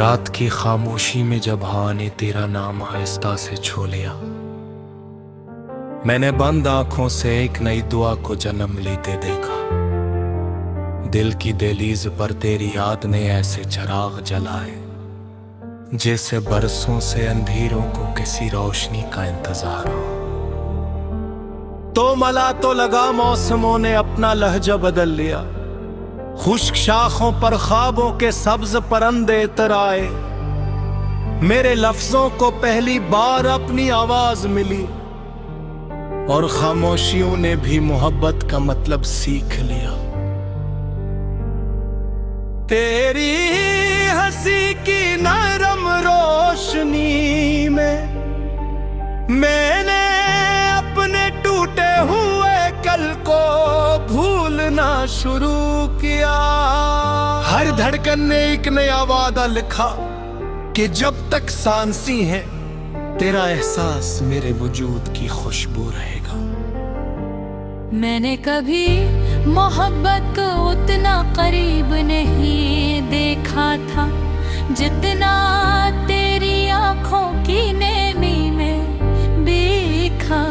रात की खामोशी में जब हाँ ने तेरा नाम आहिस्ता से छू लिया, मैंने बंद आंखों से एक नई दुआ को जन्म लेते देखा। दिल की दहलीज पर तेरी याद ने ऐसे चिराग जलाए, जैसे बरसों से अंधेरों को किसी रोशनी का इंतजार हो। तो मला तो लगा मौसमों ने अपना लहजा बदल लिया, खुश्क शाखों पर ख्वाबों के सब्ज परंदे तराए। मेरे लफ्जों को पहली बार अपनी आवाज मिली, और खामोशियों ने भी मोहब्बत का मतलब सीख लिया। तेरी हंसी की नरम रोशनी में मैंने अपने टूटे हुए कल को भूलना शुरू किया। हर धड़कन ने एक नया वादा लिखा कि जब तक सांसी है तेरा एहसास मेरे वजूद की खुशबू रहेगा। मैंने कभी मोहब्बत को उतना करीब नहीं देखा था, जितना तेरी आंखों की नेमी में देखा।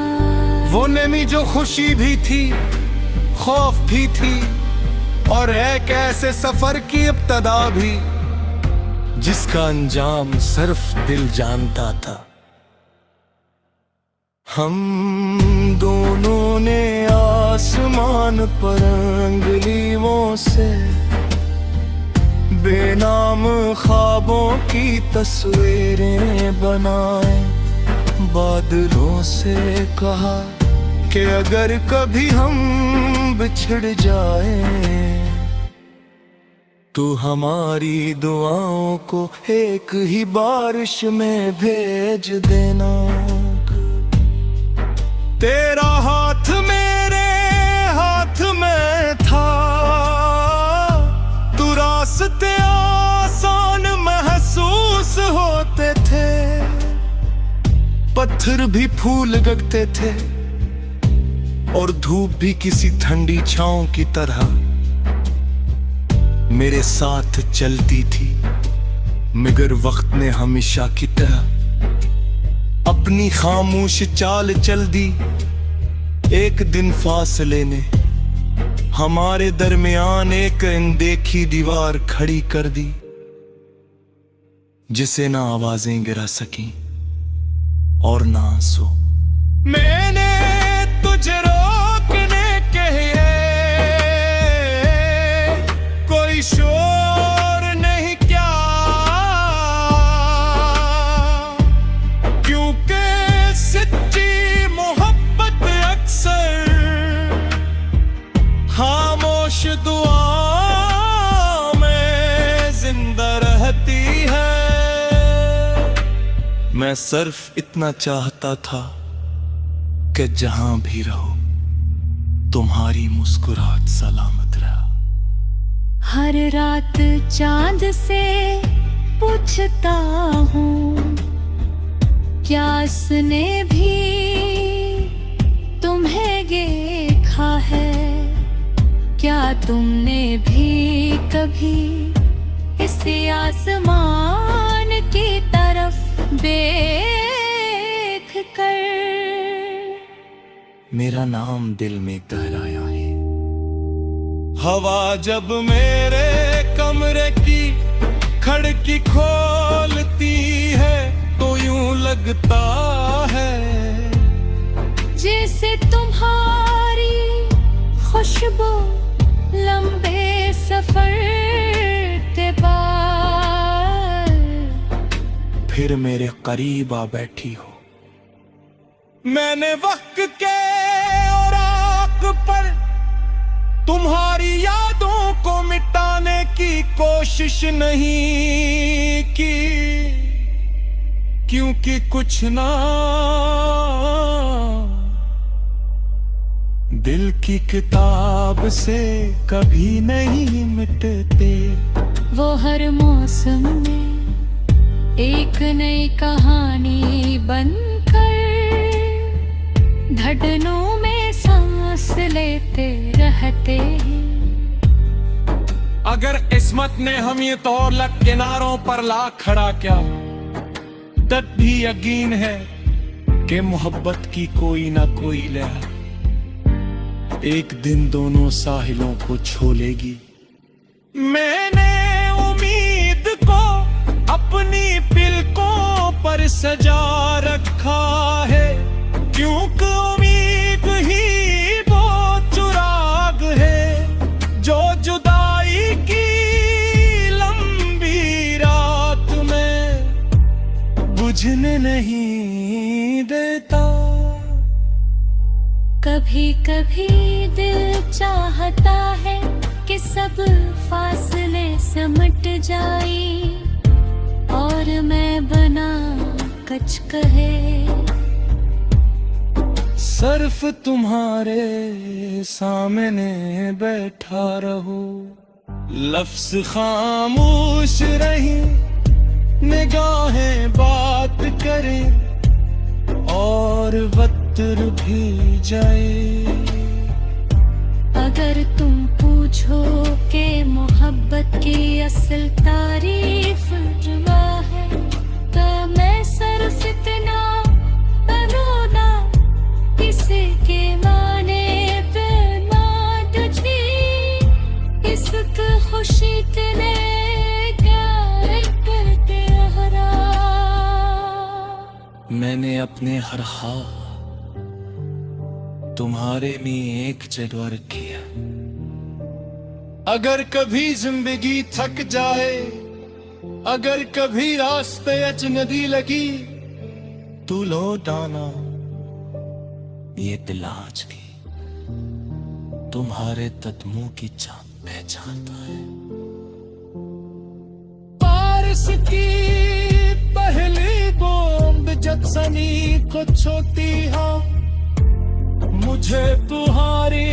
वो नेमी जो खुशी भी थी, खौफ भी थी, और एक ऐसे सफर की इब्तदा भी जिसका अंजाम सिर्फ दिल जानता था। हम दोनों ने आसमान पर अंगुलियों से बेनाम ख्वाबों की तस्वीरें बनाए। बादलों से कहा कि अगर कभी हम बिछड़ जाए तो हमारी दुआओं को एक ही बारिश में भेज देना। तेरा हाथ मेरे हाथ में था, तू रास्ते आसान महसूस होते थे। पत्थर भी फूल गगते थे, और धूप भी किसी ठंडी छांव की तरह मेरे साथ चलती थी। मगर वक्त ने हमेशा की तरह अपनी खामोश चाल चल दी। एक दिन फासले ने हमारे दरमियान एक अनदेखी दीवार खड़ी कर दी, जिसे ना आवाजें गिरा सकी और ना आंसू। मैंने तुझे रोकने के लिए कोई शोर नहीं किया, क्योंकि सच्ची मोहब्बत अक्सर खामोश दुआ में जिंदा रहती है। मैं सिर्फ इतना चाहता था कि जहां भी रहो तुम्हारी मुस्कुराहट सलामत रहा। हर रात चांद से पूछता हूँ, क्या उसने भी तुम्हें देखा है? क्या तुमने भी कभी इसी आसमान की तरफ देख कर? मेरा नाम दिल में गहराया है। हवा जब मेरे कमरे की खिड़की खोलती है तो यूं लगता है जैसे तुम्हारी खुशबू लंबे सफर के बाद फिर मेरे करीब आ बैठी हो। मैंने वक्त के और आग पर तुम्हारी यादों को मिटाने की कोशिश नहीं की, क्योंकि कुछ ना दिल की किताब से कभी नहीं मिटते। वो हर मौसम में एक नई कहानी बनकर धड़कनों में सांस लेते रहते हैं। अगर किस्मत ने हम ये तौर लग किनारों पर ला खड़ा क्या, तब भी यकीन है कि मोहब्बत की कोई ना कोई लहर एक दिन दोनों साहिलों को छोलेगी। मैंने उम्मीद को अपनी पिलकों पर सजा रखा है, क्योंकि उम्मीद ही वो चुराग है जो जुदाई की लंबी रात में बुझने नहीं देता। कभी कभी दिल चाहता है कि सब फासले समट जाए और मैं बना कच कहे सिर्फ तुम्हारे सामने बैठा रहूं, लफ्ज खामोश रही, निगाहें बात करें और वत्र भी जाए। अगर तुम पूछो के मोहब्बत की असल तारीफ क्या है, तो मैं सिर्फ इतना रोना किसी के माने पे मां तुझी, इसक खुशी तने क्या करते हरा। मैंने अपने हर हाल तुम्हारे में एक जगह रखी है। अगर कभी जिंदगी थक जाए, अगर कभी रास्ते अजनबी लगी, तू लौट आना ये दिल आज भी तुम्हारे कदमों की चाप पहचानता है। पारस की पहली बूंद जब सनी को छोटी हाँ, मुझे तुम्हारी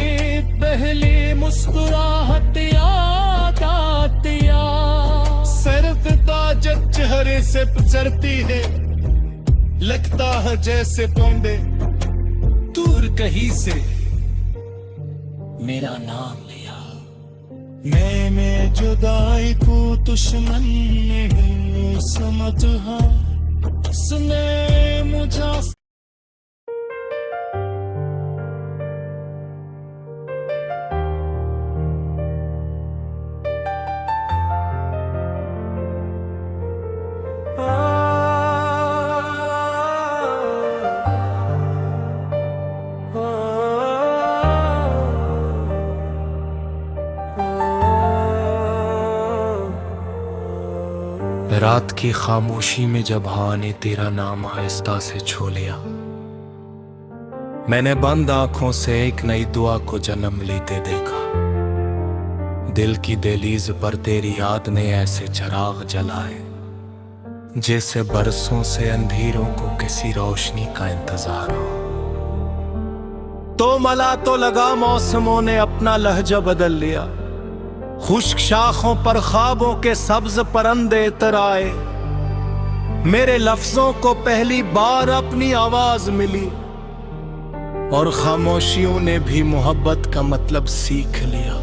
पहली मुस्कुराहट याद आती है। सिर्फ ताजत चेहरे से गुजरती है, लगता है जैसे पौंडे दूर कहीं से मेरा नाम लिया। मैं जुदाई को दुश्मन नहीं समझा, उसने मुझे रात की खामोशी में जब हाँ ने तेरा नाम आहिस्ता से छू लिया, मैंने बंद आंखों से एक नई दुआ को जन्म लेते देखा। दिल की दहलीज पर तेरी याद ने ऐसे चिराग जलाए, जैसे बरसों से अंधेरों को किसी रोशनी का इंतजार हो। तो मला तो लगा मौसमों ने अपना लहजा बदल लिया, खुश्क शाखों पर ख्वाबों के सब्ज परंदे तराए। मेरे लफ्जों को पहली बार अपनी आवाज मिली और खामोशियों ने भी मोहब्बत का मतलब सीख लिया।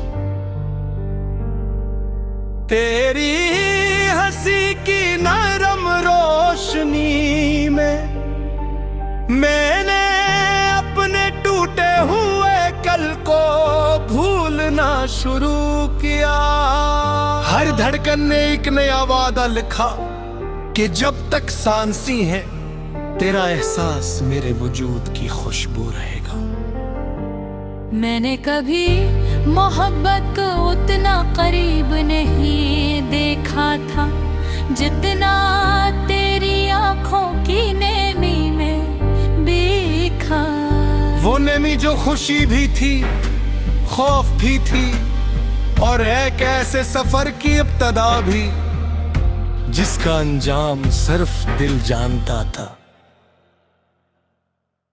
तेरी हंसी की नरम रोशनी में मैंने अपने टूटे हुए कल को भूलना शुरू किया। हर धड़कन ने एक नया वादा लिखा कि जब तक सांसी है तेरा एहसास मेरे वजूद की खुशबू रहेगा। मैंने कभी मोहब्बत को उतना करीब नहीं देखा था, जितना तेरी आंखों की नेमी में देखा। वो नेमी जो खुशी भी थी, खौफ भी थी और एक ऐसे सफर की इब्तिदा भी जिसका अंजाम सिर्फ दिल जानता था।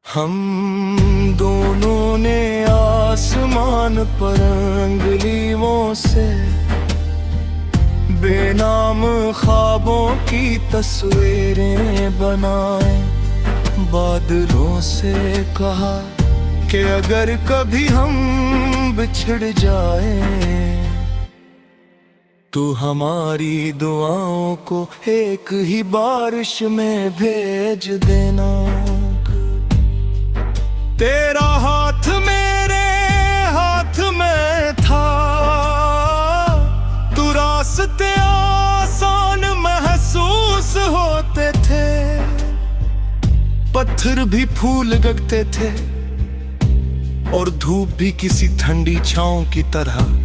हम दोनों ने आसमान पर अंगुलियों से बेनाम ख्वाबों की तस्वीरें बनाए। बादलों से कहा कि अगर कभी हम बिछड़ जाए तू हमारी दुआओं को एक ही बारिश में भेज देना। तेरा हाथ मेरे हाथ में था, तू रास्ते आसान महसूस होते थे, पत्थर भी फूल गगते थे और धूप भी किसी ठंडी छांव की तरह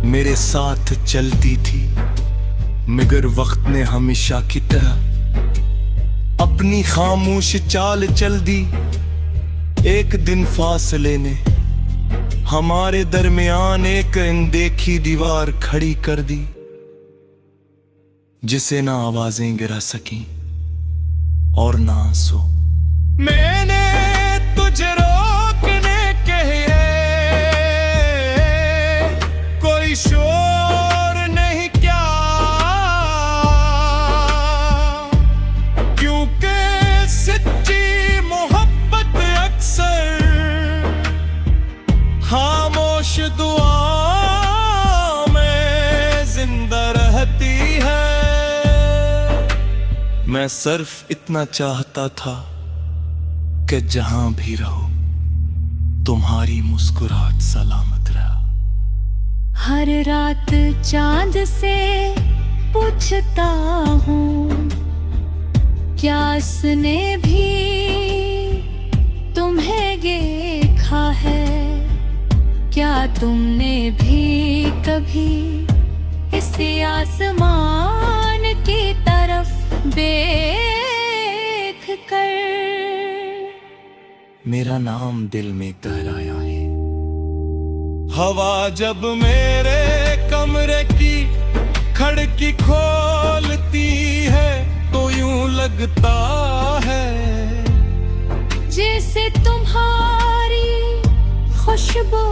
मेरे साथ चलती थी। मगर वक्त ने हमेशा की तरह अपनी खामोश चाल चल दी। एक दिन फासले ने हमारे दरमियान एक अनदेखी दीवार खड़ी कर दी, जिसे ना आवाजें गिरा सकी और ना आंसू। मैंने तुझे रोकने के कोई शोर नहीं क्या, क्योंकि सच्ची मोहब्बत अक्सर खामोश दुआ में जिंदा रहती है। मैं सिर्फ इतना चाहता था कि जहां भी रहो तुम्हारी मुस्कुराहट सलामत रहा। हर रात चांद से पूछता हूँ, क्या उसने भी तुम्हें देखा है? क्या तुमने भी कभी इसी आसमान की तरफ देख कर? मेरा नाम दिल में गहराया है। हवा जब मेरे कमरे की खिड़की खोलती है तो यूं लगता है जैसे तुम्हारी खुशबू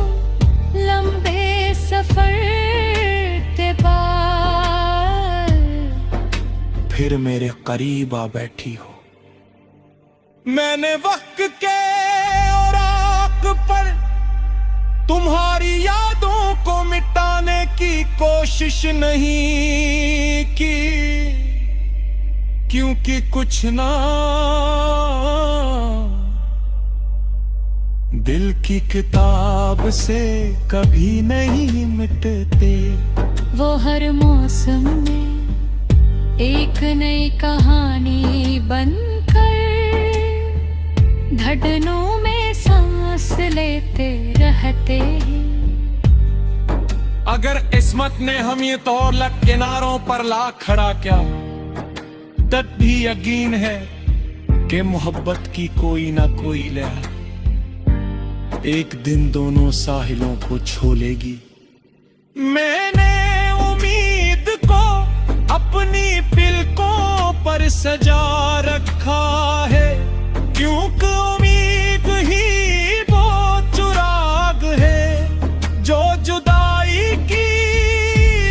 लंबे सफर के बाद फिर मेरे करीब आ बैठी हो। मैंने वक्त के औराक पर तुम्हारी यादों को मिटाने की कोशिश नहीं की, क्योंकि कुछ ना दिल की किताब से कभी नहीं मिटते। वो हर मौसम में एक नई कहानी बनकर धड़कनों में सांस लेते रहते हैं। अगर किस्मत ने हम ये तौलक किनारों पर ला खड़ा किया, तब भी यकीन है कि मोहब्बत की कोई ना कोई लहर एक दिन दोनों साहिलों को छोलेगी। मैंने उम्मीद को अपनी पलकों पर सजा रखा है, क्योंकि उम्मीद ही वो चिराग है जो जुदाई की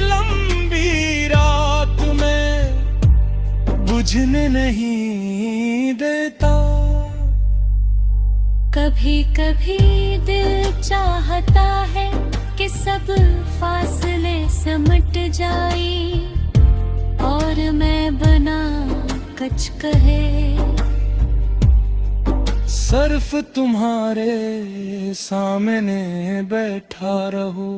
लंबी रात में बुझने नहीं देता। कभी कभी दिल चाहता है कि सब फासले सिमट जाए और मैं बना कुछ कहे सिर्फ तुम्हारे सामने बैठा रहो।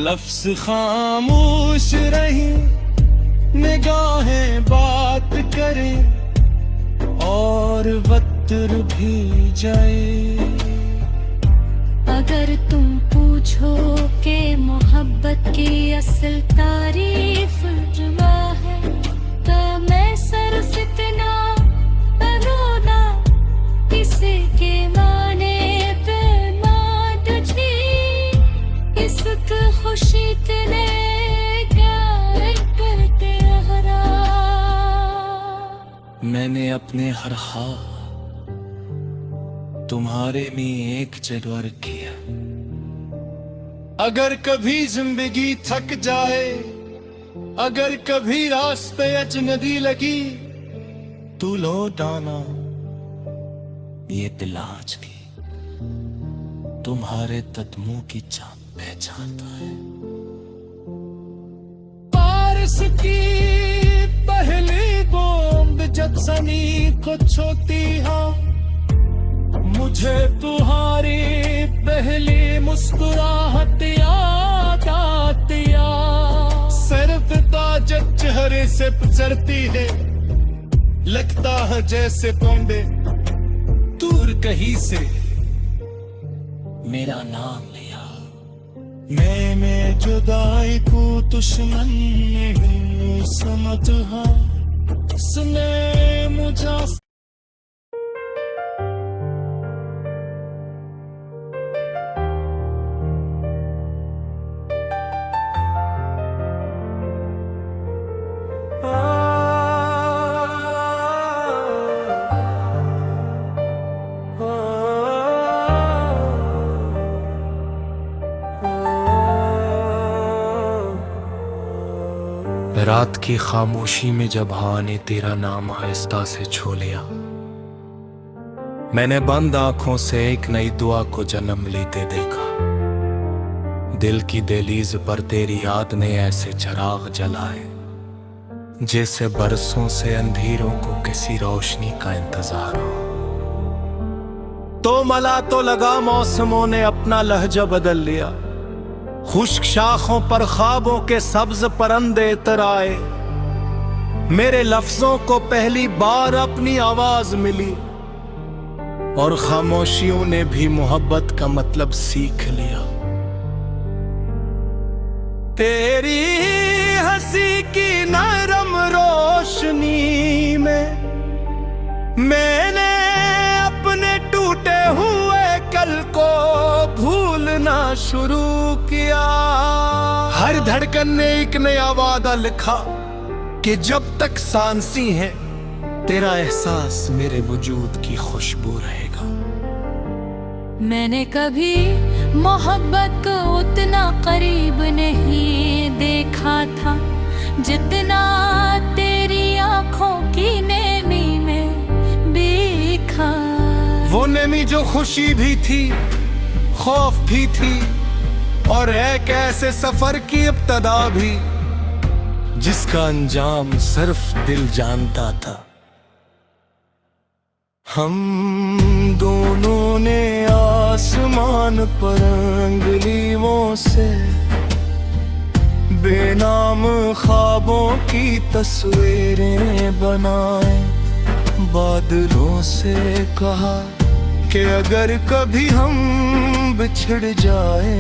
लफ्ज खामोश रही, निगाहें बात करें और वतर भी जाए। अगर तुम पूछो कि मोहब्बत की असल तारीफ क्या है, तो मैं सिर्फ इतना रोना किसी के माने पे मात थी, इसक खुशी तेरे करते हरा। मैंने अपने हर हाथ तुम्हारे में एक जगह रखी है। अगर कभी जिंदगी थक जाए, अगर कभी रास्ते अजनबी लगी, तू लौट आना ये दिल आज की तुम्हारे कदमों की छाप पहचानता है। इसकी पहली बूंद जब सनी को छोती हाँ, मुझे तुम्हारी पहली मुस्कुराहट याद आती सिर्फ जब चेहरे से गुजरती है, लगता है जैसे तोंबे दूर कहीं से मेरा नाम लिया। मैं जुदाई को दुश्मन नहीं समझा, उसने मुझे रात की खामोशी में जब हवा ने तेरा नाम आहिस्ता से छू लिया, मैंने बंद आंखों से एक नई दुआ को जन्म लेते देखा। दिल की दहलीज पर तेरी याद ने ऐसे चिराग जलाए, जैसे बरसों से अंधेरों को किसी रोशनी का इंतजार हो। तो मला तो लगा मौसमों ने अपना लहजा बदल लिया, खुश्क शाखों पर ख्वाबों के सब्ज परंदे तराए। मेरे लफ्जों को पहली बार अपनी आवाज मिली, और खामोशियों ने भी मोहब्बत का मतलब सीख लिया। तेरी हंसी की नरम रोशनी में मैंने अपने टूटे हुए कल को भूलना शुरू किया। हर धड़कन ने एक नया वादा लिखा कि जब तक सांसें हैं तेरा एहसास मेरे वजूद की खुशबू रहेगा। मैंने कभी मोहब्बत को उतना करीब नहीं देखा था, जितना तेरी आंखों की नेमी में देखा। वो नेमी जो खुशी भी थी, खौफ भी थी, और एक ऐसे सफर की इब्तिदा भी जिसका अंजाम सिर्फ दिल जानता था। हम दोनों ने आसमान पर अंगुलियों से बेनाम ख्वाबों की तस्वीरें बनाए। बादलों से कहा कि अगर कभी हम बिछड़ जाए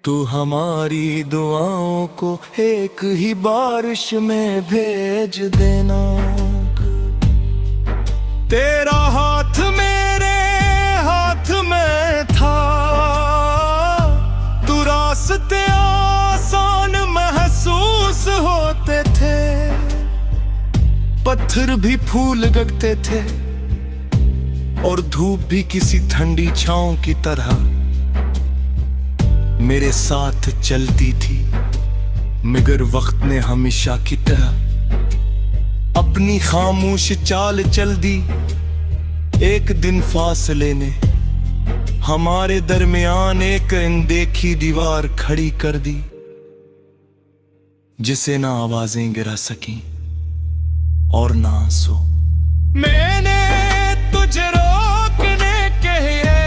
तो हमारी दुआओं को एक ही बारिश में भेज देना। तेरा हाथ मेरे हाथ में था, तू रास्ते आसान महसूस होते थे। पत्थर भी फूल लगते थे और धूप भी किसी ठंडी छांव की तरह मेरे साथ चलती थी। मगर वक्त ने हमेशा की तरह अपनी खामोश चाल चल दी। एक दिन फासले ने हमारे दरमियान एक अनदेखी दीवार खड़ी कर दी, जिसे ना आवाजें गिरा सकी और ना आंसू। मैंने तुझे रोकने के लिए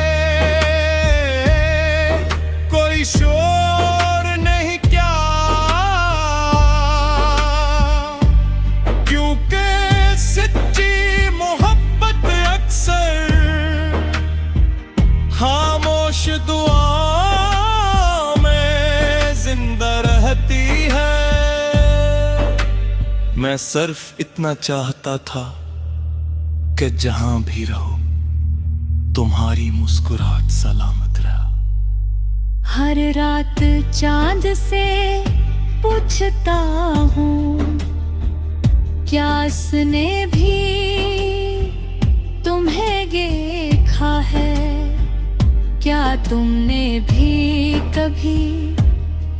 कोई शोर नहीं किया, क्योंकि सच्ची मोहब्बत अक्सर खामोश दुआ में जिंदा रहती है। मैं सिर्फ इतना चाहता था कि जहां भी रहो तुम्हारी मुस्कुराहट सलामत रहा। हर रात चांद से पूछता हूँ, क्या उसने भी तुम्हें देखा है? क्या तुमने भी कभी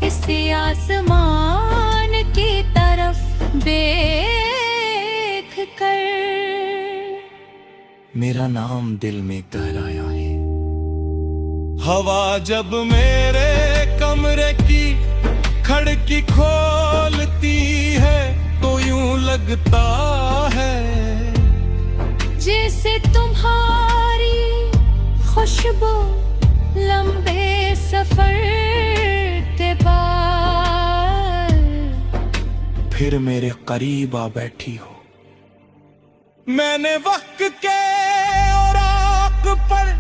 इसी आसमान की तरफ देख कर? मेरा नाम दिल में गहराया है। हवा जब मेरे कमरे की खिड़की खोलती है तो यूं लगता है जैसे तुम्हारी खुशबू लंबे सफर के बाद फिर मेरे करीब आ बैठी हो। मैंने वक्त के औराक पर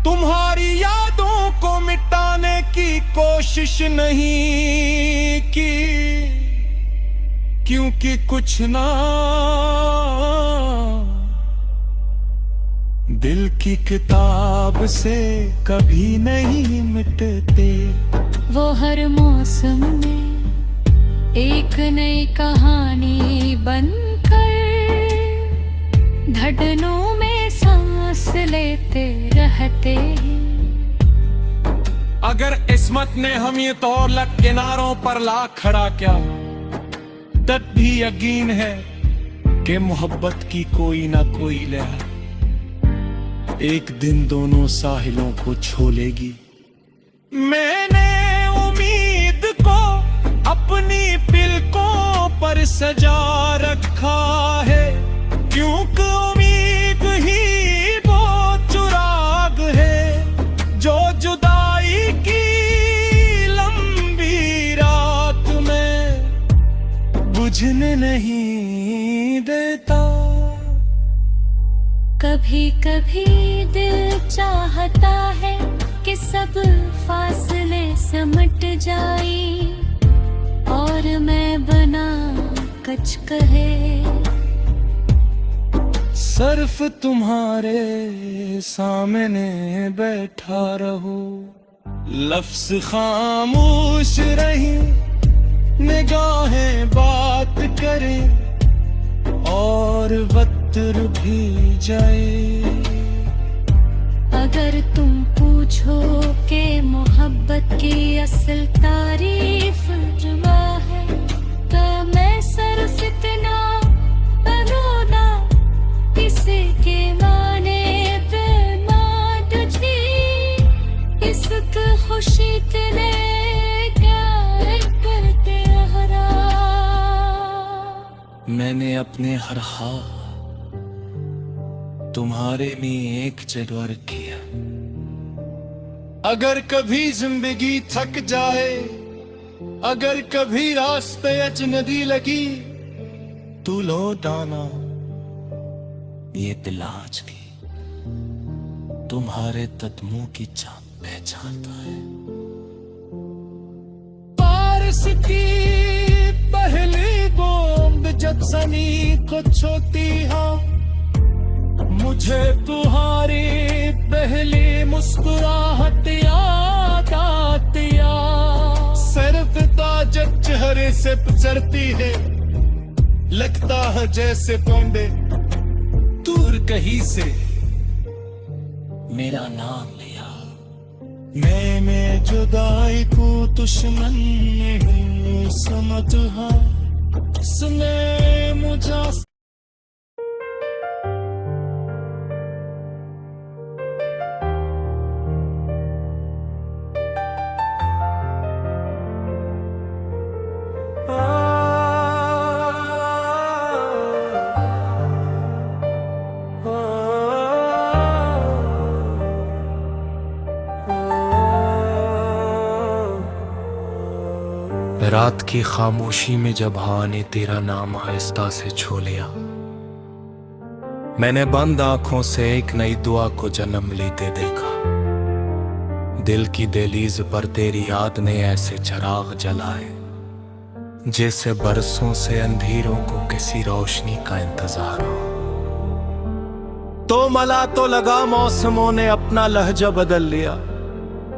तुम्हारी यादों को मिटाने की कोशिश नहीं की, क्योंकि कुछ ना दिल की किताब से कभी नहीं मिटते। वो हर मौसम में एक नई कहानी बनकर धड़नों में सांस लेते रहते हैं। अगर किस्मत ने हम ये तौलक किनारों पर ला खड़ा किया, तब भी यकीन है कि मोहब्बत की कोई ना कोई लहर एक दिन दोनों साहिलों को छोलेगी। मैंने उम्मीद को अपनी पलकों पर सजा रखा है, क्योंकि उम्मीद ही वो चिराग है जो जुदाई की लंबी रात में बुझने नहीं देता। कभी कभी दिल चाहता है कि सब फासले समट जाए और मैं बना कच कहे सिर्फ तुम्हारे सामने बैठा रहूं। लफ्ज खामोश रही, निगाहें बात करें और वतर भी जाए। अगर तुम पूछो कि मोहब्बत की असल तारीफ जुआ है, तो मैं सिर्फ इतना रोना किसी के माने पे मां तुझी इसक खुशी तेरे क्या करते हरा। मैंने अपने हर हाल तुम्हारे में एक जगह रखी है। अगर कभी जिंदगी थक जाए, अगर कभी रास्ते अजनबी लगी, तू लौट आना ये दिल आज भी तुम्हारे कदमों की चाल पहचानता है। बारिश की पहली बूंद जब ज़मीन को छूती है, मुझे तुम्हारी पहली मुस्कुराहट याद आती है। सिर्फ ताजत चेहरे से गुजरती है, लगता है जैसे पौंडे दूर कहीं से मेरा नाम लिया। मैं जुदाई को दुश्मन नहीं समझा, सुने मुझे रात की खामोशी में जब हवा ने तेरा नाम आहिस्ता से छू लिया, मैंने बंद आंखों से एक नई दुआ को जन्म लेते देखा। दिल की दहलीज पर तेरी याद ने ऐसे चिराग जलाए जैसे बरसों से अंधेरों को किसी रोशनी का इंतजार हो। तो मला तो लगा मौसमों ने अपना लहजा बदल लिया,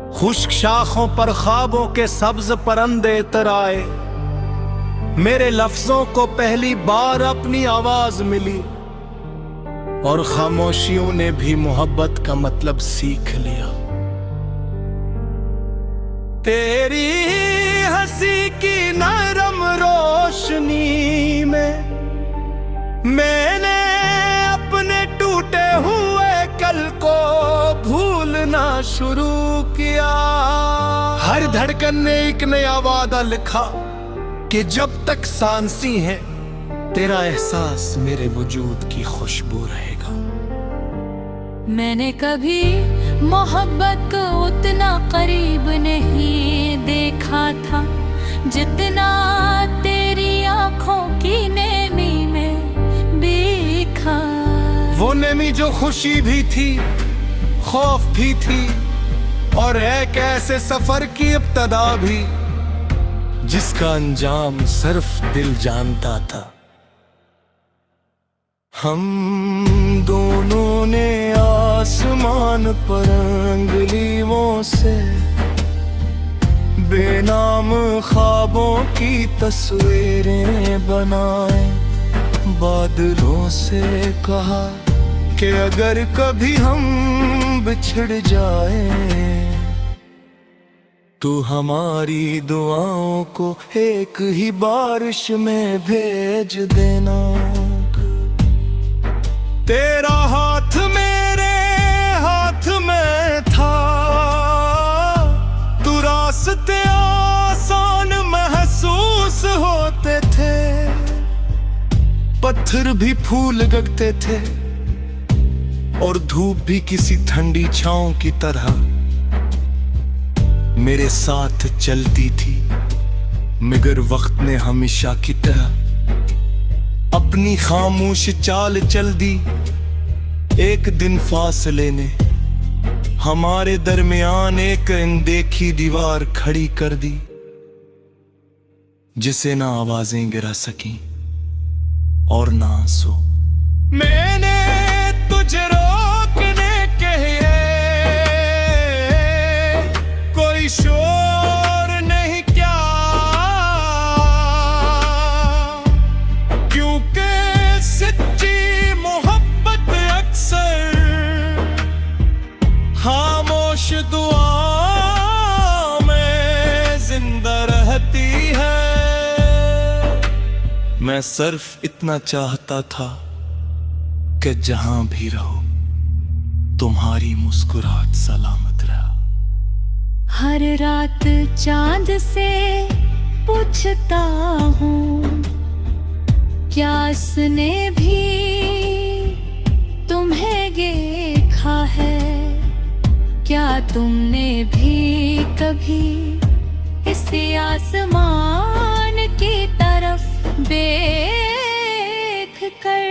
खुश्क शाखों पर ख्वाबों के सब्ज परंदे तराए। मेरे लफ्जों को पहली बार अपनी आवाज मिली और खामोशियों ने भी मोहब्बत का मतलब सीख लिया। तेरी हंसी की नरम रोशनी में मैंने अपने टूटे हुए कल को भूलना शुरू किया। हर धड़कन ने एक नया वादा लिखा कि जब तक सांसें हैं तेरा एहसास मेरे वजूद की खुशबू रहेगा। मैंने कभी मोहब्बत को उतना करीब नहीं देखा था जितना तेरी आंखों की नेमी में देखा। वो नेमी जो खुशी भी थी, खौफ भी थी, और एक ऐसे सफर की इब्तिदा भी जिसका अंजाम सिर्फ दिल जानता था। हम दोनों ने आसमान पर अंगुलियों से बेनाम ख्वाबों की तस्वीरें बनाए। बादलों से कहा कि अगर कभी हम बिछड़ जाए तो हमारी दुआओं को एक ही बारिश में भेज देना। तेरा हाथ मेरे हाथ में था, तू रास्ते आसान महसूस होते थे। पत्थर भी फूल लगते थे और धूप भी किसी ठंडी छांव की तरह मेरे साथ चलती थी। मगर वक्त ने हमेशा की तरह अपनी खामोश चाल चल दी। एक दिन फासले ने हमारे दरमियान एक अनदेखी दीवार खड़ी कर दी, जिसे ना आवाजें गिरा सकी और ना आंसू। मैंने तुझे रोकने के लिए कोई शोर नहीं किया, क्योंकि सच्ची मोहब्बत अक्सर खामोश दुआ में जिंदा रहती है। मैं सिर्फ इतना चाहता था कि जहां भी रहो तुम्हारी मुस्कुराहट सलामत रहा। हर रात चांद से पूछता हूँ क्या उसने भी तुम्हें देखा है, क्या तुमने भी कभी इसी आसमान की तरफ देख कर।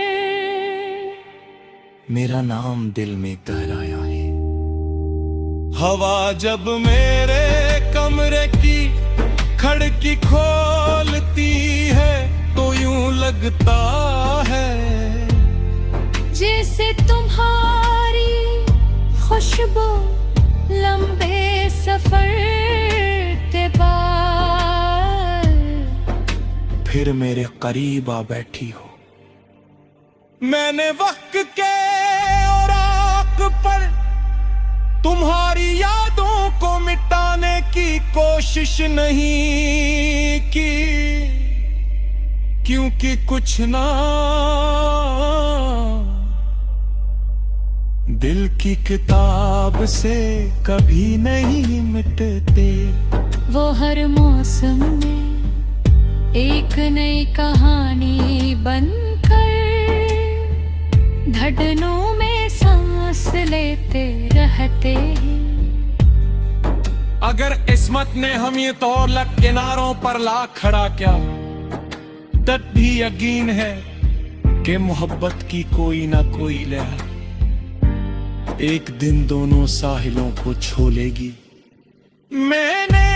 मेरा नाम दिल में गहराया है। हवा जब मेरे कमरे की खिड़की खोलती है तो यूं लगता है जैसे तुम्हारी खुशबू लंबे सफर के बाद फिर मेरे करीब आ बैठी हो। मैंने वक्त के और आग पर तुम्हारी यादों को मिटाने की कोशिश नहीं की, क्योंकि कुछ ना दिल की किताब से कभी नहीं मिटते। वो हर मौसम में एक नई कहानी बनकर धड़कनों में सांस लेते रहते हैं। अगर किस्मत ने हम ये तौलक किनारों पर ला खड़ा किया, तब भी यकीन है कि मोहब्बत की कोई ना कोई लहर एक दिन दोनों साहिलों को छू लेगी। मैंने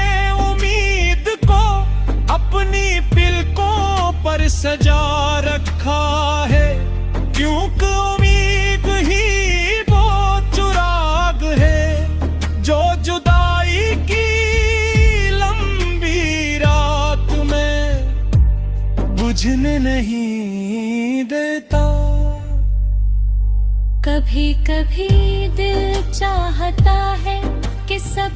उम्मीद को अपनी पलकों पर सजा रखा है, क्योंकि उम्मीद ही वो चिराग है जो जुदाई की लंबी रात में बुझने नहीं देता। कभी कभी दिल चाहता है कि सब